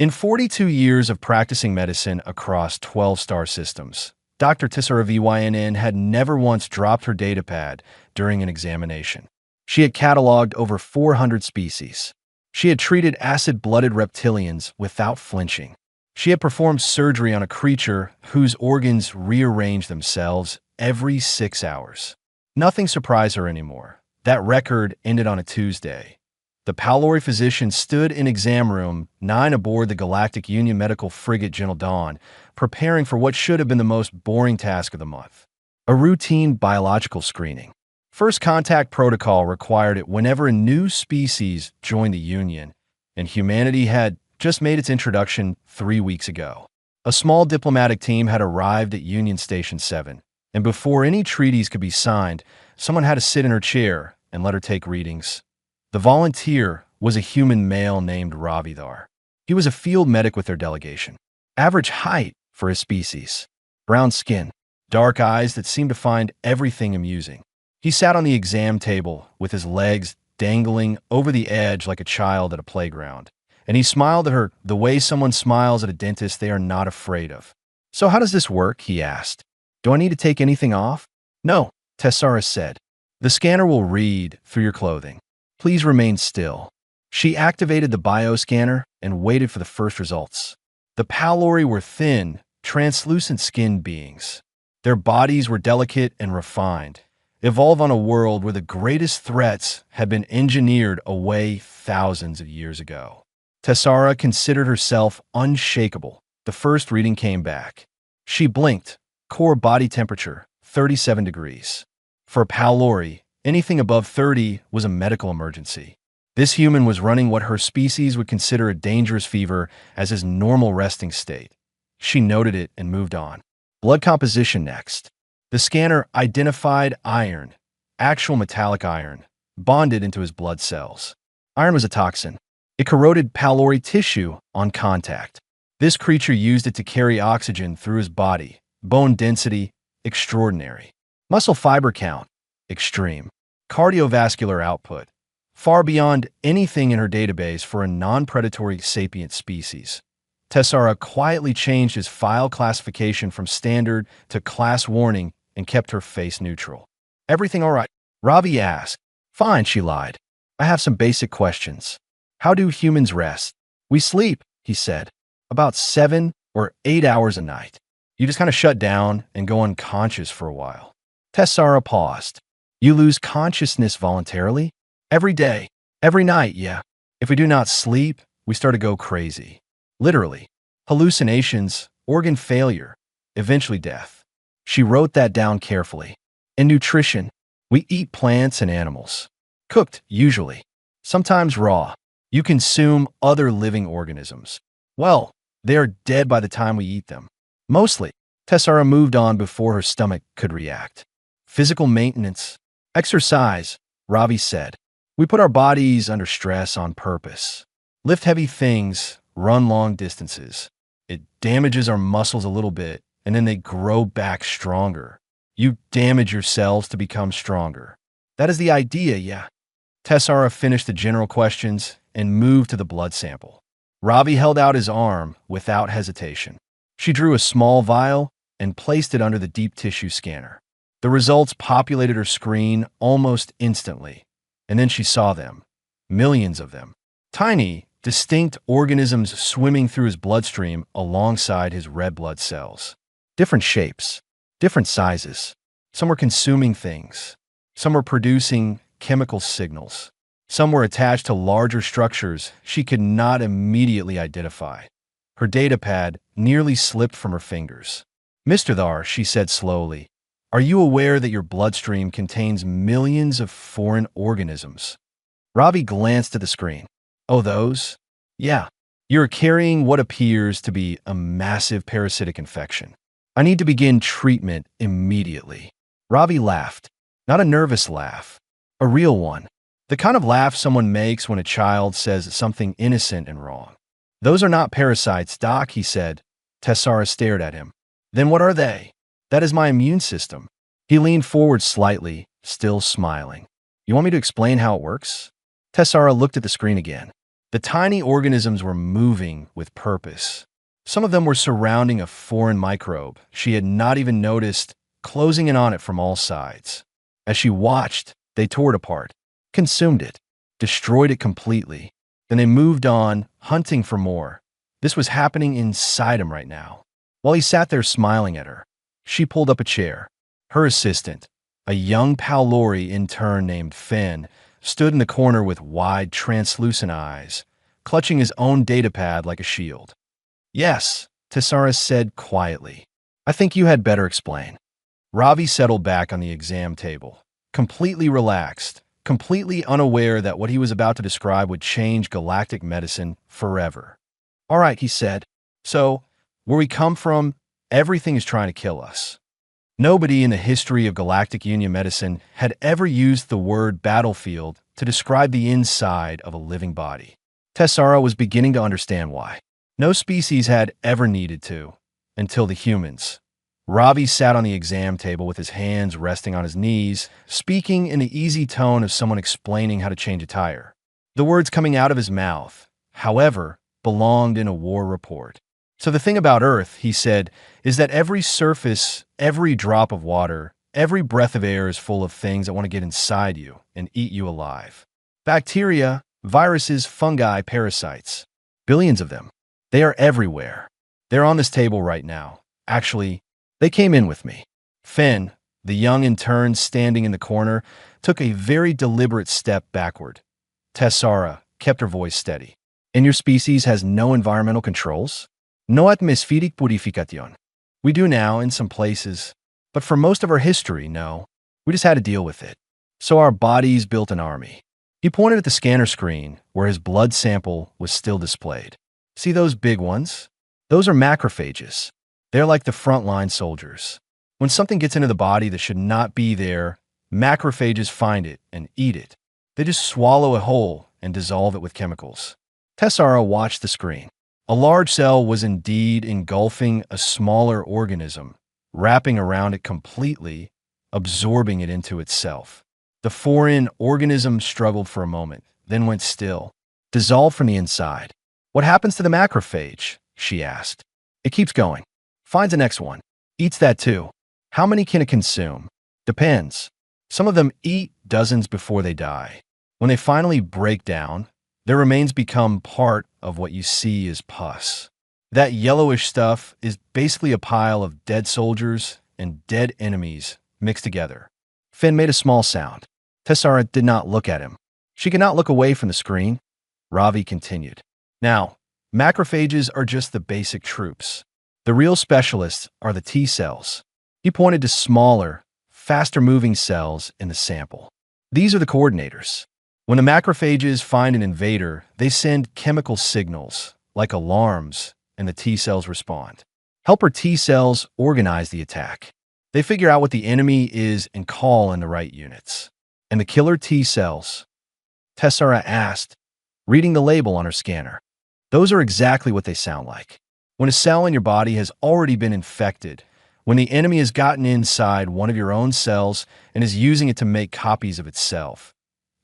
In 42 years of practicing medicine across 12 star systems, Dr. Tessara Vynn had never once dropped her datapad during an examination. She had cataloged over 400 species. She had treated acid-blooded reptilians without flinching. She had performed surgery on a creature whose organs rearranged themselves every 6 hours. Nothing surprised her anymore. That record ended on a Tuesday. The Palori physician stood in exam room 9 aboard the Galactic Union medical frigate Gentle Dawn, preparing for what should have been the most boring task of the month. A routine biological screening. First contact protocol required it whenever a new species joined the Union, and humanity had just made its introduction 3 weeks ago. A small diplomatic team had arrived at Union Station 7, and before any treaties could be signed, someone had to sit in her chair and let her take readings. The volunteer was a human male named Ravidar. He was a field medic with their delegation. Average height for his species. Brown skin, dark eyes that seemed to find everything amusing. He sat on the exam table with his legs dangling over the edge like a child at a playground, and he smiled at her the way someone smiles at a dentist they are not afraid of. "So how does this work?" he asked. "Do I need to take anything off?" "No," Tessara said. "The scanner will read through your clothing. Please remain still." She activated the bioscanner and waited for the first results. The Palori were thin, translucent-skinned beings. Their bodies were delicate and refined, evolved on a world where the greatest threats had been engineered away thousands of years ago. Tessara considered herself unshakable. The first reading came back. She blinked. Core body temperature, 37 degrees. For Palori, anything above 30 was a medical emergency. This human was running what her species would consider a dangerous fever as his normal resting state. She noted it and moved on. Blood composition next. The scanner identified iron, actual metallic iron, bonded into his blood cells. Iron was a toxin. It corroded Palori tissue on contact. This creature used it to carry oxygen through his body. Bone density, extraordinary. Muscle fiber count, extreme. Cardiovascular output, far beyond anything in her database for a non-predatory sapient species. Tessara quietly changed his file classification from standard to class warning and kept her face neutral. "Everything all right?" Ravi asked. "Fine," she lied. "I have some basic questions. How do humans rest?" "We sleep," he said. "About 7 or 8 hours a night. You just kind of shut down and go unconscious for a while." Tessara paused. "You lose consciousness voluntarily?" "Every day. Every night, yeah. If we do not sleep, we start to go crazy. Literally. Hallucinations, organ failure, eventually death." She wrote that down carefully. "In nutrition, we eat plants and animals. Cooked, usually. Sometimes raw. You consume other living organisms. Well, they are dead by the time we eat them. Mostly." Tessara moved on before her stomach could react. "Physical maintenance. Exercise," Ravi said. "We put our bodies under stress on purpose. Lift heavy things, run long distances. It damages our muscles a little bit, and then they grow back stronger. You damage your cells to become stronger. That is the idea, yeah." Tessara finished the general questions and moved to the blood sample. Ravi held out his arm without hesitation. She drew a small vial and placed it under the deep tissue scanner. The results populated her screen almost instantly, and then she saw them. Millions of them. Tiny, distinct organisms swimming through his bloodstream alongside his red blood cells. Different shapes, different sizes. Some were consuming things. Some were producing chemical signals. Some were attached to larger structures she could not immediately identify. Her datapad nearly slipped from her fingers. "Mr. Thar," she said slowly, "are you aware that your bloodstream contains millions of foreign organisms?" Ravi glanced at the screen. "Oh, those? Yeah. You're carrying what appears to be a massive parasitic infection. I need to begin treatment immediately." Ravi laughed. Not a nervous laugh. A real one. The kind of laugh someone makes when a child says something innocent and wrong. "Those are not parasites, Doc," he said. Tessara stared at him. "Then what are they?" "That is my immune system." He leaned forward slightly, still smiling. "You want me to explain how it works?" Tessara looked at the screen again. The tiny organisms were moving with purpose. Some of them were surrounding a foreign microbe she had not even noticed, closing in on it from all sides. As she watched, they tore it apart, consumed it, destroyed it completely. Then they moved on, hunting for more. This was happening inside him right now. While he sat there smiling at her, she pulled up a chair. Her assistant, a young Palori intern named Finn, stood in the corner with wide, translucent eyes, clutching his own datapad like a shield. "Yes," Tessara said quietly. "I think you had better explain." Ravi settled back on the exam table, completely relaxed, completely unaware that what he was about to describe would change galactic medicine forever. "All right," he said. "So, where we come from, everything is trying to kill us." Nobody in the history of Galactic Union medicine had ever used the word battlefield to describe the inside of a living body. Tessara was beginning to understand why. No species had ever needed to, until the humans. Ravi sat on the exam table with his hands resting on his knees, speaking in the easy tone of someone explaining how to change a tire. The words coming out of his mouth, however, belonged in a war report. "So the thing about Earth," he said, "is that every surface, every drop of water, every breath of air is full of things that want to get inside you and eat you alive. Bacteria, viruses, fungi, parasites. Billions of them. They are everywhere. They're on this table right now. Actually, they came in with me." Finn, the young intern standing in the corner, took a very deliberate step backward. Tessara kept her voice steady. "And your species has no environmental controls? No atmospheric purification. We do now in some places, but for most of our history, no. We just had to deal with it. So our bodies built an army." He pointed at the scanner screen where his blood sample was still displayed. "See those big ones? Those are macrophages. They're like the frontline soldiers. When something gets into the body that should not be there, macrophages find it and eat it. They just swallow it whole and dissolve it with chemicals." Tessara watched the screen. A large cell was indeed engulfing a smaller organism, wrapping around it completely, absorbing it into itself. The foreign organism struggled for a moment, then went still, dissolved from the inside. "What happens to the macrophage?" she asked. "It keeps going. Finds the next one. Eats that too. How many can it consume? Depends. Some of them eat dozens before they die. When they finally break down, their remains become part of what you see as pus. That yellowish stuff is basically a pile of dead soldiers and dead enemies mixed together." Finn made a small sound. Tessara did not look at him. She could not look away from the screen. Ravi continued. "Now, macrophages are just the basic troops. The real specialists are the T cells." He pointed to smaller, faster-moving cells in the sample. "These are the coordinators. When the macrophages find an invader, they send chemical signals, like alarms, and the T cells respond. Helper T cells organize the attack. They figure out what the enemy is and call in the right units. And the killer T cells?" Tessara asked, reading the label on her scanner. "Those are exactly what they sound like. When a cell in your body has already been infected, when the enemy has gotten inside one of your own cells and is using it to make copies of itself,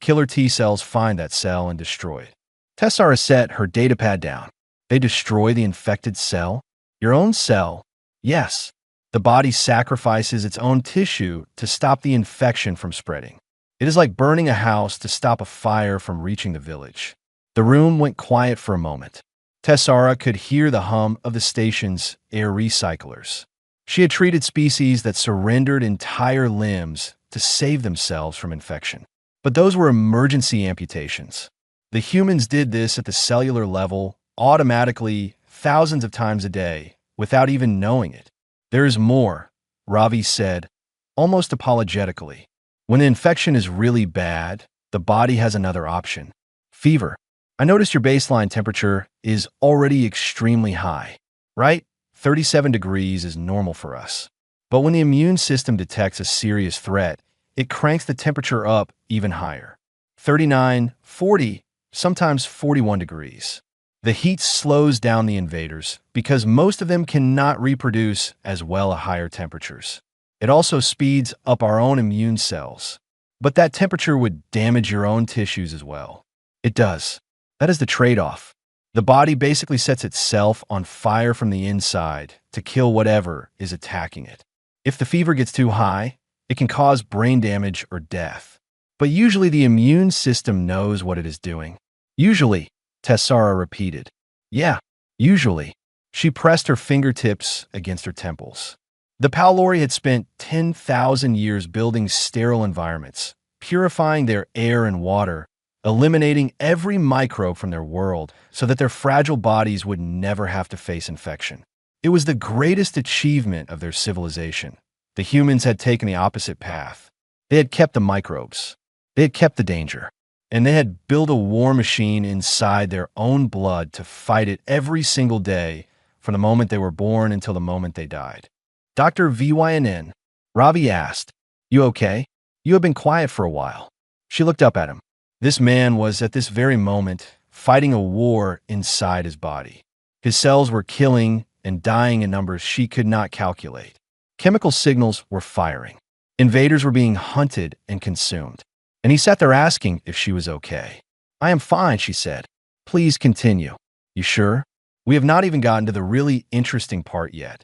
killer T cells find that cell and destroy it." Tessara set her datapad down. "They destroy the infected cell? Your own cell?" "Yes. The body sacrifices its own tissue to stop the infection from spreading. It is like burning a house to stop a fire from reaching the village." The room went quiet for a moment. Tessara could hear the hum of the station's air recyclers. She had treated species that surrendered entire limbs to save themselves from infection. But those were emergency amputations. The humans did this at the cellular level, automatically, thousands of times a day, without even knowing it. "There is more," Ravi said, almost apologetically. "When the infection is really bad, the body has another option. Fever. I noticed your baseline temperature is already extremely high, right? 37 degrees is normal for us. But when the immune system detects a serious threat, it cranks the temperature up even higher. 39, 40, sometimes 41 degrees. The heat slows down the invaders because most of them cannot reproduce as well at higher temperatures. It also speeds up our own immune cells. But that temperature would damage your own tissues as well." "It does." That is the trade-off. The body basically sets itself on fire from the inside to kill whatever is attacking it. If the fever gets too high, it can cause brain damage or death. But usually the immune system knows what it is doing. Usually, Tessara repeated. Yeah, usually. She pressed her fingertips against her temples. The Paolori had spent 10,000 years building sterile environments, purifying their air and water, eliminating every microbe from their world so that their fragile bodies would never have to face infection. It was the greatest achievement of their civilization. The humans had taken the opposite path. They had kept the microbes. They had kept the danger. And they had built a war machine inside their own blood to fight it every single day from the moment they were born until the moment they died. Dr. Vynn, Ravi asked, "You okay? You have been quiet for a while." She looked up at him. This man was, at this very moment, fighting a war inside his body. His cells were killing and dying in numbers she could not calculate. Chemical signals were firing. Invaders were being hunted and consumed. And he sat there asking if she was okay. "I am fine," she said. "Please continue." "You sure? We have not even gotten to the really interesting part yet."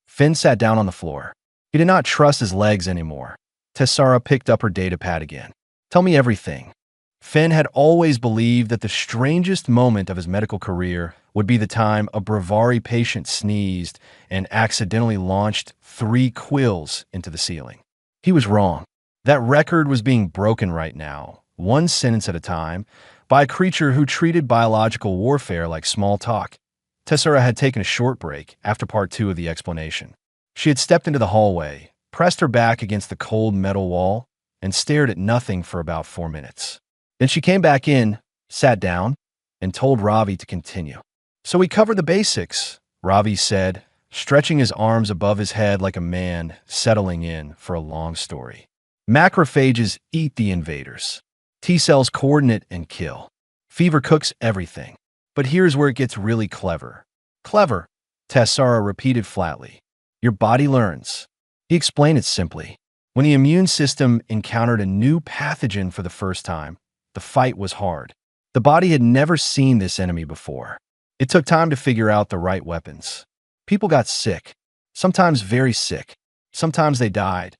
Finn sat down on the floor. He did not trust his legs anymore. Tessara picked up her datapad again. "Tell me everything." Finn had always believed that the strangest moment of his medical career would be the time a Bravari patient sneezed and accidentally launched 3 quills into the ceiling. He was wrong. That record was being broken right now, one sentence at a time, by a creature who treated biological warfare like small talk. Tessara had taken a short break after part 2 of the explanation. She had stepped into the hallway, pressed her back against the cold metal wall, and stared at nothing for about 4 minutes. Then she came back in, sat down, and told Ravi to continue. "So we covered the basics," Ravi said, stretching his arms above his head like a man settling in for a long story. Macrophages eat the invaders. T-cells coordinate and kill. Fever cooks everything. But here's where it gets really clever. "Clever," Tessara repeated flatly. "Your body learns." He explained it simply. When the immune system encountered a new pathogen for the first time, the fight was hard. The body had never seen this enemy before. It took time to figure out the right weapons. People got sick, sometimes very sick. Sometimes they died.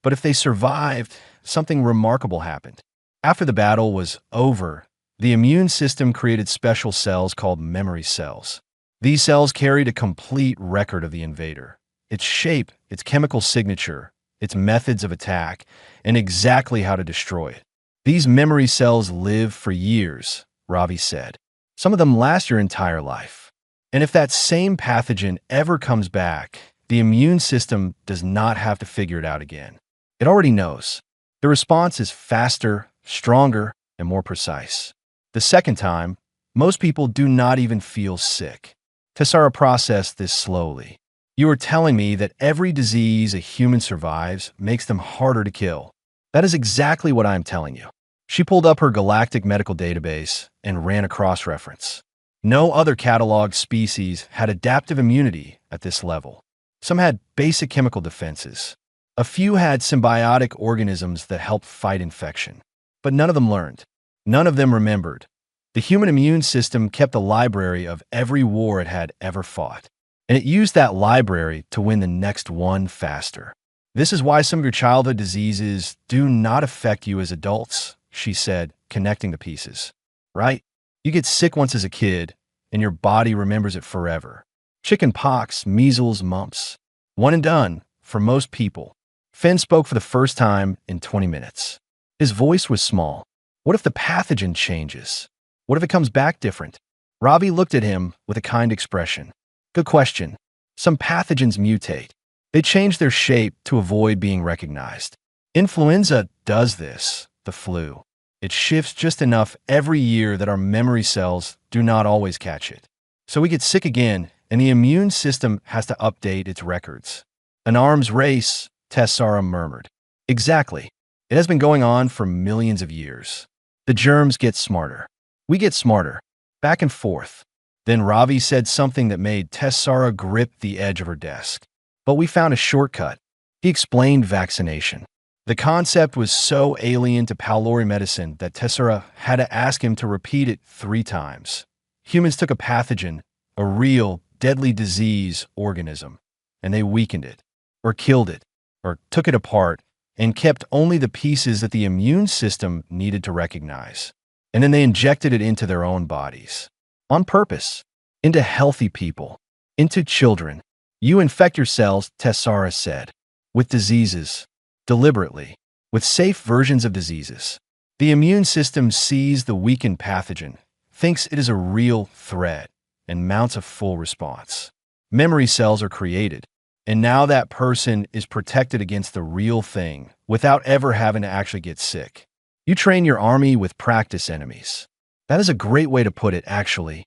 But if they survived, something remarkable happened. After the battle was over, the immune system created special cells called memory cells. These cells carried a complete record of the invader, its shape, its chemical signature, its methods of attack, and exactly how to destroy it. These memory cells live for years, Ravi said. Some of them last your entire life. And if that same pathogen ever comes back, the immune system does not have to figure it out again. It already knows. The response is faster, stronger, and more precise. The second time, most people do not even feel sick. Tessara processed this slowly. "You are telling me that every disease a human survives makes them harder to kill." "That is exactly what I am telling you." She pulled up her Galactic medical database and ran a cross-reference. No other cataloged species had adaptive immunity at this level. Some had basic chemical defenses. A few had symbiotic organisms that helped fight infection. But none of them learned. None of them remembered. The human immune system kept a library of every war it had ever fought. And it used that library to win the next one faster. "This is why some of your childhood diseases do not affect you as adults," she said, connecting the pieces. "Right? You get sick once as a kid, and your body remembers it forever. Chicken pox, measles, mumps. One and done for most people." Finn spoke for the first time in 20 minutes. His voice was small. "What if the pathogen changes? What if it comes back different?" Ravi looked at him with a kind expression. "Good question. Some pathogens mutate. They change their shape to avoid being recognized. Influenza does this, the flu. It shifts just enough every year that our memory cells do not always catch it. So we get sick again, and the immune system has to update its records." "An arms race," Tessara murmured. "Exactly. It has been going on for millions of years. The germs get smarter. We get smarter. Back and forth." Then Ravi said something that made Tessara grip the edge of her desk. "But we found a shortcut." He explained vaccination. The concept was so alien to Palori medicine that Tessera had to ask him to repeat it 3 times. Humans took a pathogen, a real, deadly disease organism, and they weakened it, or killed it, or took it apart, and kept only the pieces that the immune system needed to recognize. And then they injected it into their own bodies. On purpose. Into healthy people. Into children. You infect your cells, Tessera said. With diseases. Deliberately. With safe versions of diseases. The immune system sees the weakened pathogen, thinks it is a real threat, and mounts a full response. Memory cells are created, and now that person is protected against the real thing without ever having to actually get sick. You train your army with practice enemies. That is a great way to put it, actually.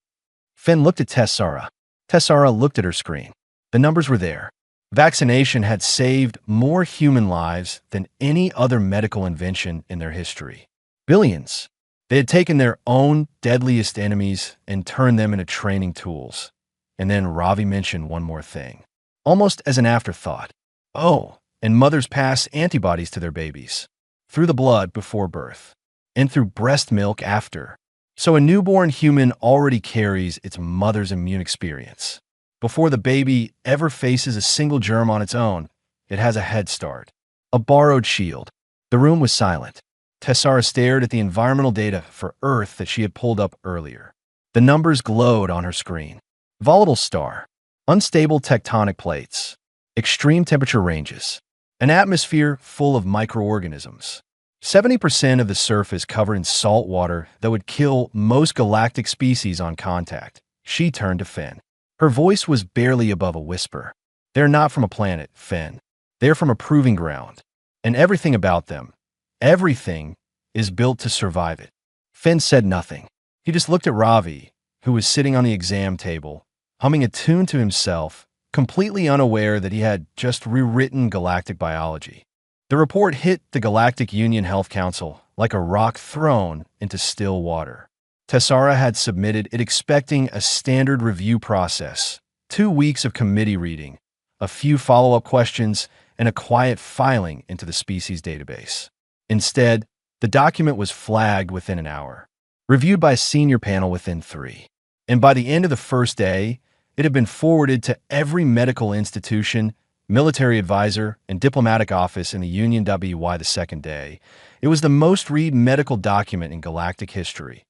Finn looked at Tessera. Tessera looked at her screen. The numbers were there. Vaccination had saved more human lives than any other medical invention in their history. Billions. They had taken their own deadliest enemies and turned them into training tools. And then Ravi mentioned one more thing, almost as an afterthought. Oh, and mothers pass antibodies to their babies, through the blood before birth, and through breast milk after. So a newborn human already carries its mother's immune experience. Before the baby ever faces a single germ on its own, it has a head start. A borrowed shield. The room was silent. Tessera stared at the environmental data for Earth that she had pulled up earlier. The numbers glowed on her screen. Volatile star. Unstable tectonic plates. Extreme temperature ranges. An atmosphere full of microorganisms. 70% of the surface covered in salt water that would kill most galactic species on contact. She turned to Finn. Her voice was barely above a whisper. They're not from a planet, Finn. They're from a proving ground. And everything about them, everything, is built to survive it. Finn said nothing. He just looked at Ravi, who was sitting on the exam table, humming a tune to himself, completely unaware that he had just rewritten galactic biology. The report hit the Galactic Union Health Council like a rock thrown into still water. Tessera had submitted it expecting a standard review process, 2 weeks of committee reading, a few follow-up questions, and a quiet filing into the species database. Instead, the document was flagged within an hour, reviewed by a senior panel within 3. And by the end of the first day, it had been forwarded to every medical institution, military advisor, and diplomatic office in the Union. The second day, it was the most read medical document in galactic history.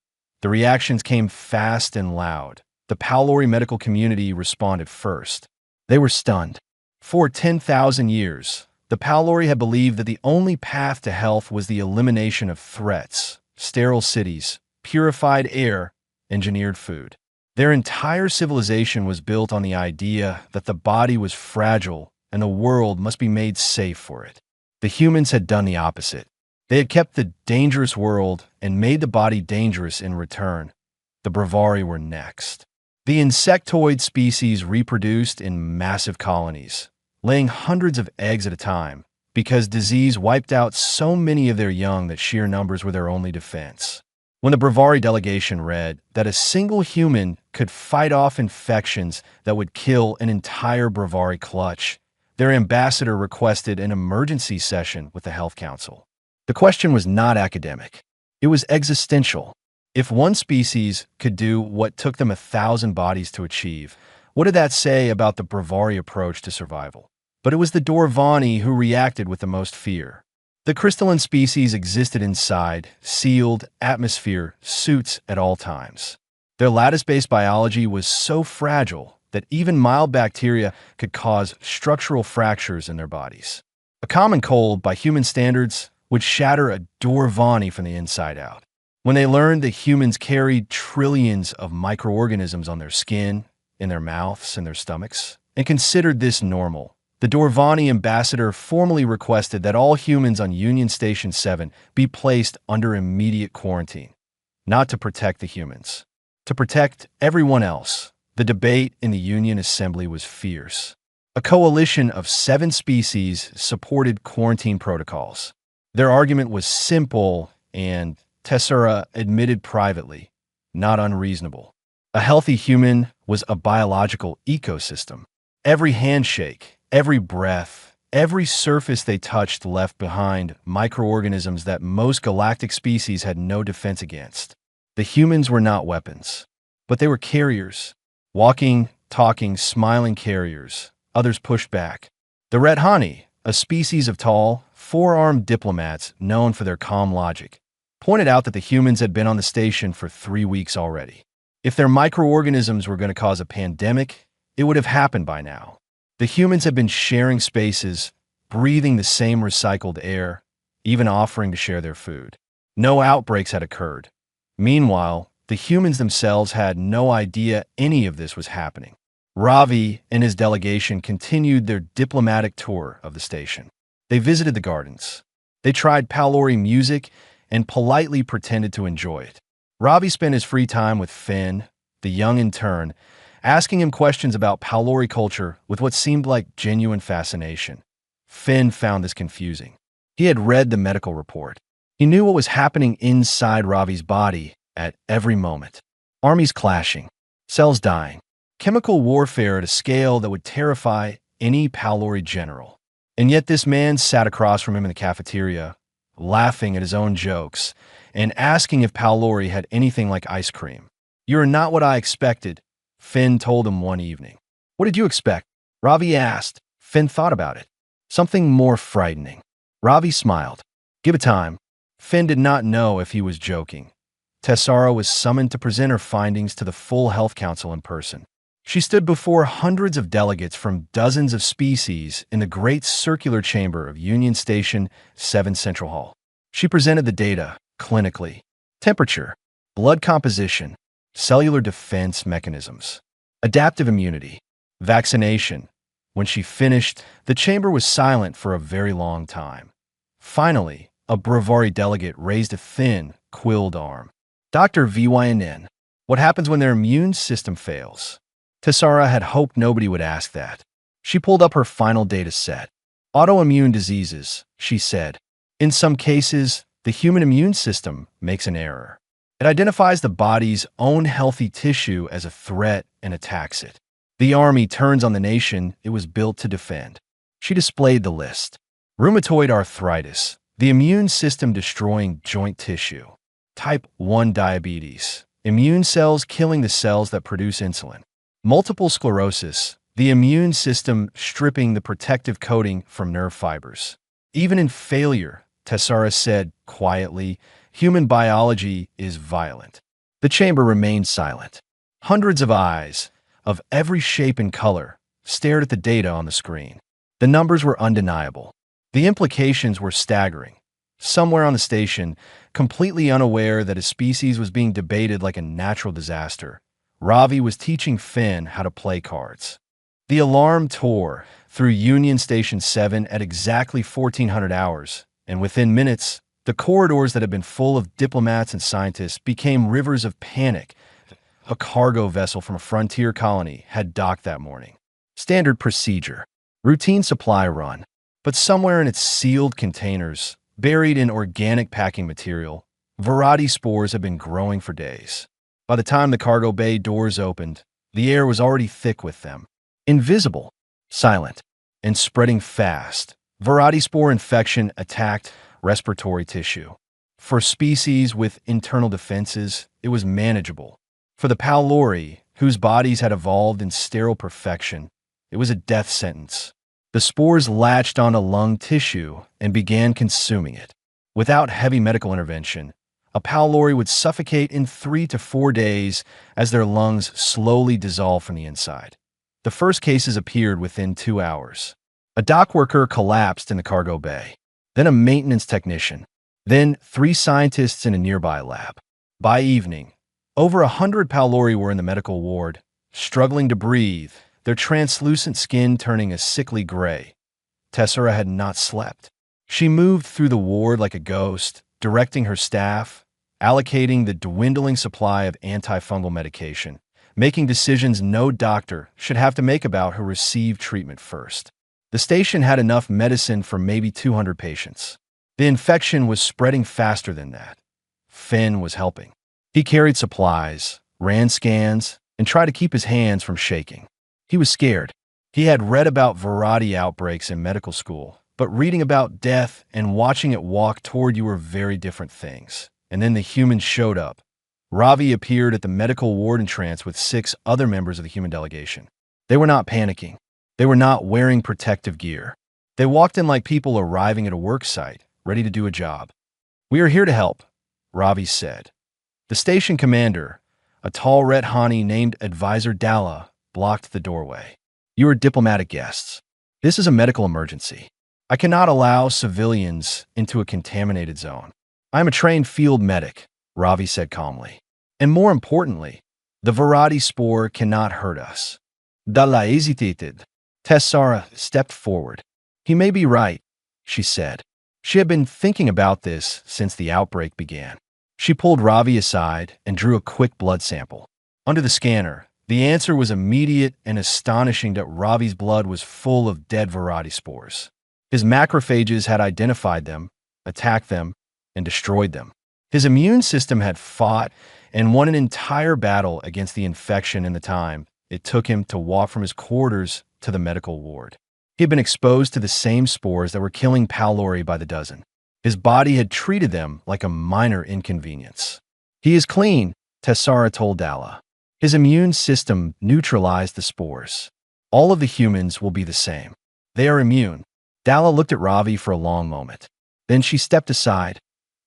The reactions came fast and loud. The Palori medical community responded first. They were stunned. For 10,000 years, the Palori had believed that the only path to health was the elimination of threats, sterile cities, purified air, engineered food. Their entire civilization was built on the idea that the body was fragile and the world must be made safe for it. The humans had done the opposite. They had kept the dangerous world and made the body dangerous in return. The Bravari were next. The insectoid species reproduced in massive colonies, laying hundreds of eggs at a time, because disease wiped out so many of their young that sheer numbers were their only defense. When the Bravari delegation read that a single human could fight off infections that would kill an entire Bravari clutch, their ambassador requested an emergency session with the Health Council. The question was not academic. It was existential. If one species could do what took them 1,000 bodies to achieve, what did that say about the Bravari approach to survival? But it was the Dorvani who reacted with the most fear. The crystalline species existed inside, sealed, atmosphere, suits at all times. Their lattice-based biology was so fragile that even mild bacteria could cause structural fractures in their bodies. A common cold, by human standards, would shatter a Dorvani from the inside out. When they learned that humans carried trillions of microorganisms on their skin, in their mouths, and their stomachs, and considered this normal, the Dorvani ambassador formally requested that all humans on Union Station 7 be placed under immediate quarantine, not to protect the humans, to protect everyone else. The debate in the Union Assembly was fierce. A coalition of 7 species supported quarantine protocols. Their argument was simple and, Tessera admitted privately, not unreasonable. A healthy human was a biological ecosystem. Every handshake, every breath, Every surface they touched left behind microorganisms that most galactic species had no defense against. The humans were not weapons, but they were carriers. Walking, talking, smiling carriers. Others pushed back. The Rethani, a species of tall, four-armed diplomats known for their calm logic, pointed out that the humans had been on the station for 3 weeks already. If their microorganisms were going to cause a pandemic, it would have happened by now. The humans had been sharing spaces, breathing the same recycled air, even offering to share their food. No outbreaks had occurred. Meanwhile, the humans themselves had no idea any of this was happening. Ravi and his delegation continued their diplomatic tour of the station. They visited the gardens. They tried Palori music and politely pretended to enjoy it. Ravi spent his free time with Finn, the young intern, asking him questions about Palori culture with what seemed like genuine fascination. Finn found this confusing. He had read the medical report. He knew what was happening inside Ravi's body at every moment. Armies clashing, cells dying, chemical warfare at a scale that would terrify any Palori general. And yet this man sat across from him in the cafeteria, laughing at his own jokes and asking if Palori had anything like ice cream. "You're not what I expected," Finn told him one evening. "What did you expect?" Ravi asked. Finn thought about it. "Something more frightening." Ravi smiled. "Give it time." Finn did not know if he was joking. Tessara was summoned to present her findings to the full Health Council in person. She stood before hundreds of delegates from dozens of species in the great circular chamber of Union Station 7 Central Hall. She presented the data, clinically: temperature, blood composition, cellular defense mechanisms, adaptive immunity, vaccination. When she finished, the chamber was silent for a very long time. Finally, a Bravari delegate raised a thin, quilled arm. "Dr. VYNN, what happens when their immune system fails?" Tessara had hoped nobody would ask that. She pulled up her final data set. "Autoimmune diseases," she said. "In some cases, the human immune system makes an error. It identifies the body's own healthy tissue as a threat and attacks it. The army turns on the nation it was built to defend." She displayed the list. Rheumatoid arthritis, the immune system destroying joint tissue. Type 1 diabetes, immune cells killing the cells that produce insulin. Multiple sclerosis, the immune system stripping the protective coating from nerve fibers. Even in failure, Tessara said quietly, human biology is violent. The chamber remained silent. Hundreds of eyes, of every shape and color, stared at the data on the screen. The numbers were undeniable. The implications were staggering. Somewhere on the station, completely unaware that a species was being debated like a natural disaster, Ravi was teaching Finn how to play cards. The alarm tore through Union Station 7 at exactly 1400 hours, and within minutes, the corridors that had been full of diplomats and scientists became rivers of panic. A cargo vessel from a frontier colony had docked that morning. Standard procedure. Routine supply run. But somewhere in its sealed containers, buried in organic packing material, variety spores had been growing for days. By the time the cargo bay doors opened, the air was already thick with them. Invisible, silent, and spreading fast, variety spore infection attacked respiratory tissue. For species with internal defenses, it was manageable. For the Palori, whose bodies had evolved in sterile perfection, it was a death sentence. The spores latched onto lung tissue and began consuming it. Without heavy medical intervention, a Palori would suffocate in 3 to 4 days as their lungs slowly dissolved from the inside. The first cases appeared within 2 hours. A dock worker collapsed in the cargo bay, then a maintenance technician, then 3 scientists in a nearby lab. By evening, over 100 Palori were in the medical ward, struggling to breathe, their translucent skin turning a sickly gray. Tessara had not slept. She moved through the ward like a ghost, directing her staff, allocating the dwindling supply of antifungal medication, making decisions no doctor should have to make about who received treatment first. The station had enough medicine for maybe 200 patients. The infection was spreading faster than that. Finn was helping. He carried supplies, ran scans, and tried to keep his hands from shaking. He was scared. He had read about variety outbreaks in medical school, but reading about death and watching it walk toward you were very different things. And then the humans showed up. Ravi appeared at the medical ward entrance with 6 other members of the human delegation. They were not panicking. They were not wearing protective gear. They walked in like people arriving at a work site, ready to do a job. "We are here to help," Ravi said. The station commander, a tall red Hani named Advisor Dalla, blocked the doorway. "You are diplomatic guests. This is a medical emergency. I cannot allow civilians into a contaminated zone. I am a trained field medic," Ravi said calmly. "And more importantly, the variety spore cannot hurt us." Dalla hesitated. Tessara stepped forward. "He may be right," she said. She had been thinking about this since the outbreak began. She pulled Ravi aside and drew a quick blood sample. Under the scanner, the answer was immediate and astonishing that Ravi's blood was full of dead variety spores. His macrophages had identified them, attacked them, and destroyed them. His immune system had fought and won an entire battle against the infection in the time it took him to walk from his quarters to the medical ward. He had been exposed to the same spores that were killing Palori by the dozen. His body had treated them like a minor inconvenience. "He is clean," Tessara told Dalla. "His immune system neutralized the spores. All of the humans will be the same. They are immune." Dalla looked at Ravi for a long moment. Then she stepped aside.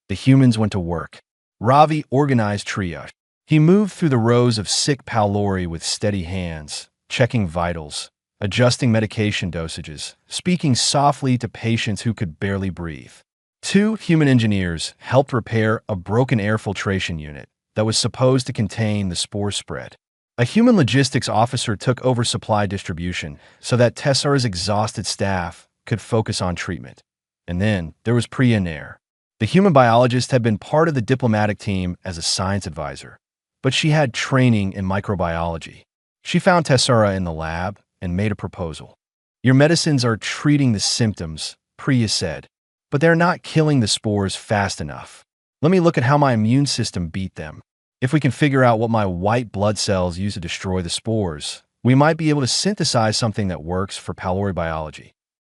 The humans went to work. Ravi organized triage. He moved through the rows of sick Palori with steady hands, checking vitals, adjusting medication dosages, speaking softly to patients who could barely breathe. 2 human engineers helped repair a broken air filtration unit that was supposed to contain the spore spread. A human logistics officer took over supply distribution so that Tessara's exhausted staff could focus on treatment. And then there was Priya Nair. The human biologist had been part of the diplomatic team as a science advisor, but she had training in microbiology. She found Tessara in the lab and made a proposal. "Your medicines are treating the symptoms," Priya said, "but they're not killing the spores fast enough. Let me look at how my immune system beat them. If we can figure out what my white blood cells use to destroy the spores, we might be able to synthesize something that works for Palori biology."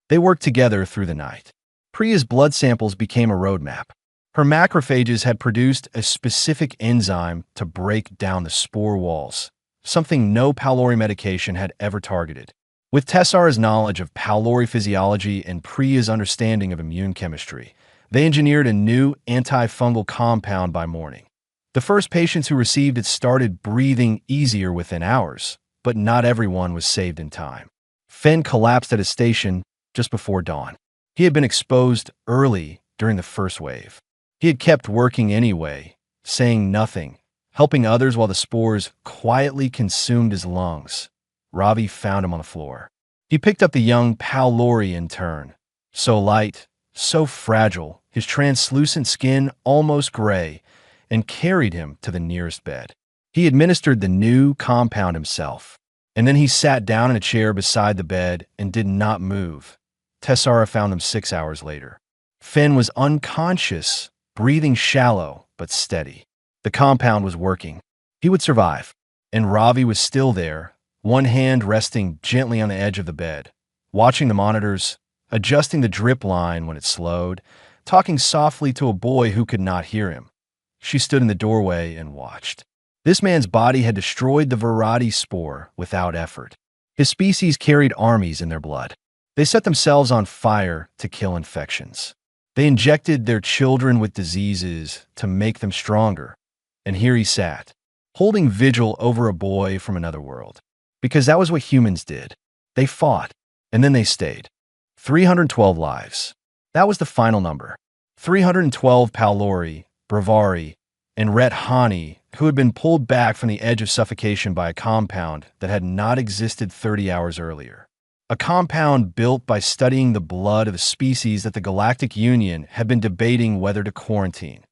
They worked together through the night. Priya's blood samples became a roadmap. Her macrophages had produced a specific enzyme to break down the spore walls, something no Palori medication had ever targeted. With Tessara's knowledge of Palori physiology and Priya's understanding of immune chemistry, they engineered a new antifungal compound by morning. The first patients who received it started breathing easier within hours, but not everyone was saved in time. Fen collapsed at his station just before dawn. He had been exposed early during the first wave. He had kept working anyway, saying nothing, helping others while the spores quietly consumed his lungs. Ravi found him on the floor. He picked up the young Palori in turn. So light, so fragile, his translucent skin almost gray, and carried him to the nearest bed. He administered the new compound himself, and then he sat down in a chair beside the bed and did not move. Tessara found him 6 hours later. Fen was unconscious, breathing shallow but steady. The compound was working. He would survive. And Ravi was still there, one hand resting gently on the edge of the bed, watching the monitors, adjusting the drip line when it slowed, talking softly to a boy who could not hear him. She stood in the doorway and watched. This man's body had destroyed the variety spore without effort. His species carried armies in their blood. They set themselves on fire to kill infections. They injected their children with diseases to make them stronger. And here he sat, holding vigil over a boy from another world. Because that was what humans did. They fought, and then they stayed. 312 lives. That was the final number. 312 Palori, Bravari, and Ret Hani, who had been pulled back from the edge of suffocation by a compound that had not existed 30 hours earlier. A compound built by studying the blood of a species that the Galactic Union had been debating whether to quarantine.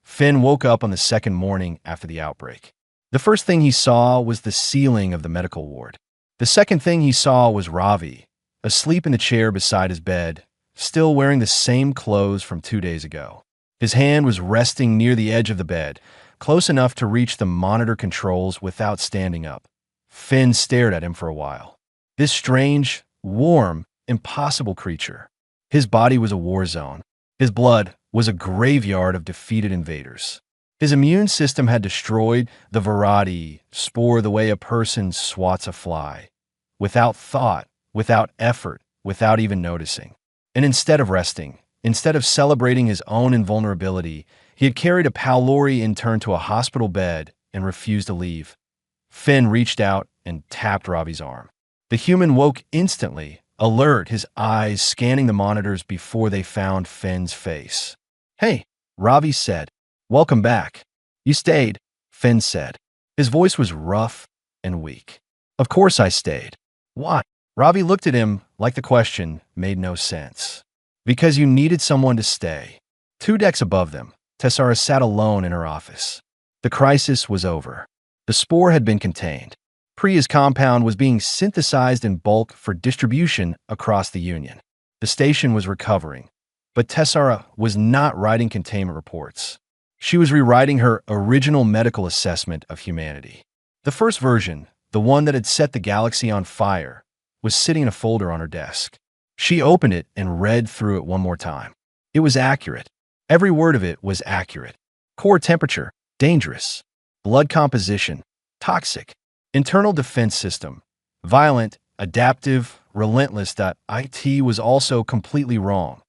Finn woke up on the second morning after the outbreak. The first thing he saw was the ceiling of the medical ward. The second thing he saw was Ravi, asleep in the chair beside his bed, still wearing the same clothes from 2 days ago. His hand was resting near the edge of the bed, close enough to reach the monitor controls without standing up. Finn stared at him for a while. This strange, warm, impossible creature. His body was a war zone. His blood was a graveyard of defeated invaders. His immune system had destroyed the variety spore the way a person swats a fly, without thought, without effort, without even noticing. And instead of resting, instead of celebrating his own invulnerability, he had carried a Palori intern to a hospital bed and refused to leave. Finn reached out and tapped Ravi's arm. The human woke instantly, alert, his eyes scanning the monitors before they found Finn's face. "Hey," Ravi said. "Welcome back." "You stayed," Finn said. His voice was rough and weak. "Of course I stayed." "Why?" Ravi looked at him like the question made no sense. "Because you needed someone to stay." 2 decks above them, Tessara sat alone in her office. The crisis was over. The spore had been contained. Priya's compound was being synthesized in bulk for distribution across the Union. The station was recovering, but Tessara was not writing containment reports. She was rewriting her original medical assessment of humanity. The first version, the one that had set the galaxy on fire, was sitting in a folder on her desk. She opened it and read through it one more time. It was accurate. Every word of it was accurate. Core temperature, dangerous. Blood composition, toxic. Internal defense system, violent, adaptive, relentless. It was also completely wrong.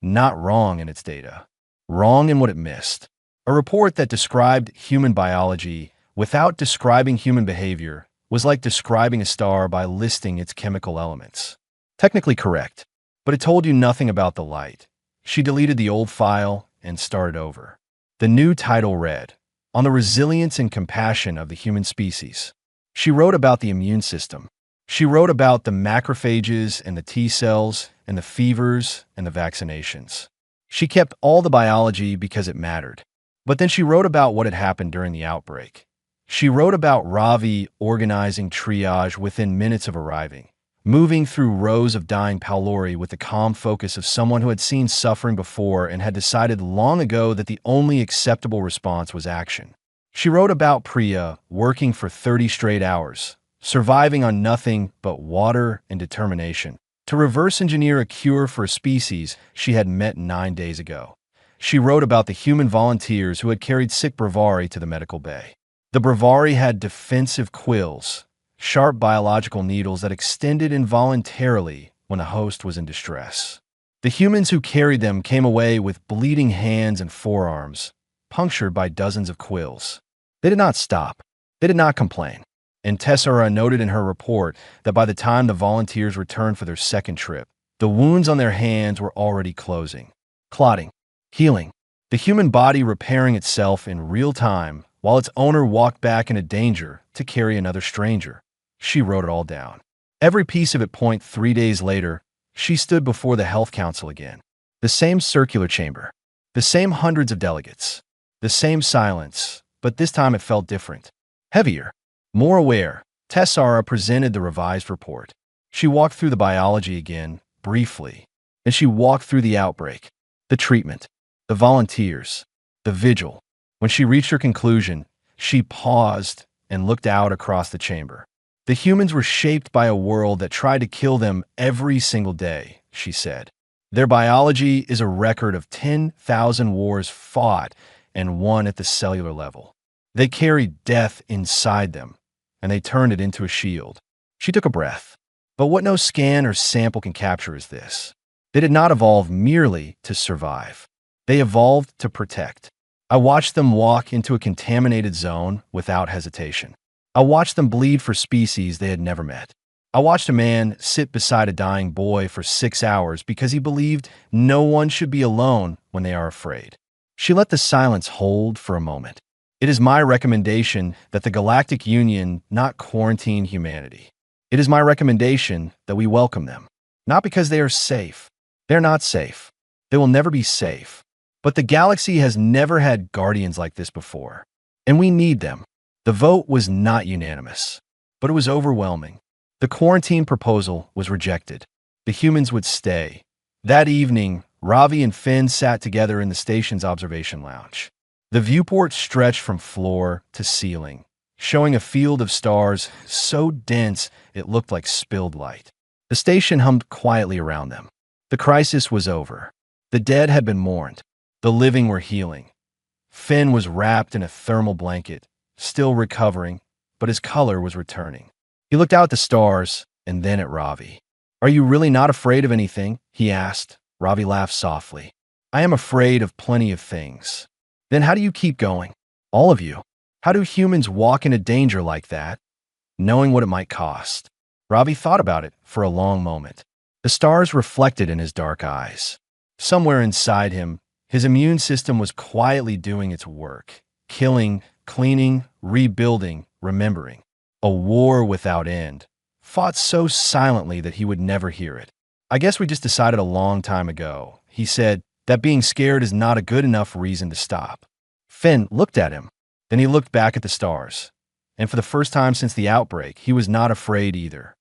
Not wrong in its data. Wrong in what it missed. A report that described human biology without describing human behavior was like describing a star by listing its chemical elements. Technically correct, but it told you nothing about the light. She deleted the old file and started over. The new title read, "On the Resilience and Compassion of the Human Species." She wrote about the immune system. She wrote about the macrophages and the T cells and the fevers and the vaccinations. She kept all the biology because it mattered. But then she wrote about what had happened during the outbreak. She wrote about Ravi organizing triage within minutes of arriving, moving through rows of dying Palori with the calm focus of someone who had seen suffering before and had decided long ago that the only acceptable response was action. She wrote about Priya working for 30 straight hours, surviving on nothing but water and determination, to reverse engineer a cure for a species she had met 9 days ago. She wrote about the human volunteers who had carried sick Bravari to the medical bay. The Bravari had defensive quills, sharp biological needles that extended involuntarily when the host was in distress. The humans who carried them came away with bleeding hands and forearms, punctured by dozens of quills. They did not stop. They did not complain. And Tessara noted in her report that by the time the volunteers returned for their second trip, the wounds on their hands were already closing, clotting, healing, the human body repairing itself in real time while its owner walked back into danger to carry another stranger. She wrote it all down. Every piece of it. 3 days later, she stood before the Health Council again. The same circular chamber, the same hundreds of delegates, the same silence, but this time it felt different. Heavier, more aware. Tessara presented the revised report. She walked through the biology again, briefly. Then she walked through the outbreak, the treatment, the volunteers, the vigil. When she reached her conclusion, she paused and looked out across the chamber. The humans were shaped by a world that tried to kill them every single day, she said. Their biology is a record of 10,000 wars fought and won at the cellular level. They carried death inside them, and they turned it into a shield. She took a breath. But what no scan or sample can capture is this. They did not evolve merely to survive. They evolved to protect. I watched them walk into a contaminated zone without hesitation. I watched them bleed for species they had never met. I watched a man sit beside a dying boy for 6 hours because he believed no one should be alone when they are afraid. She let the silence hold for a moment. It is my recommendation that the Galactic Union not quarantine humanity. It is my recommendation that we welcome them. Not because they are safe. They're not safe. They will never be safe. But the galaxy has never had guardians like this before. And we need them. The vote was not unanimous, but it was overwhelming. The quarantine proposal was rejected. The humans would stay. That evening, Ravi and Finn sat together in the station's observation lounge. The viewport stretched from floor to ceiling, showing a field of stars so dense it looked like spilled light. The station hummed quietly around them. The crisis was over. The dead had been mourned. The living were healing. Finn was wrapped in a thermal blanket, still recovering, but his color was returning. He looked out at the stars and then at Ravi. "Are you really not afraid of anything?" he asked. Ravi laughed softly. "I am afraid of plenty of things." "Then how do you keep going? All of you. How do humans walk into danger like that, knowing what it might cost?" Ravi thought about it for a long moment. The stars reflected in his dark eyes. Somewhere inside him, his immune system was quietly doing its work, killing, cleaning, rebuilding, remembering. A war without end, fought so silently that he would never hear it. "I guess we just decided a long time ago," he said, "that being scared is not a good enough reason to stop." Finn looked at him. Then he looked back at the stars. And for the first time since the outbreak, he was not afraid either.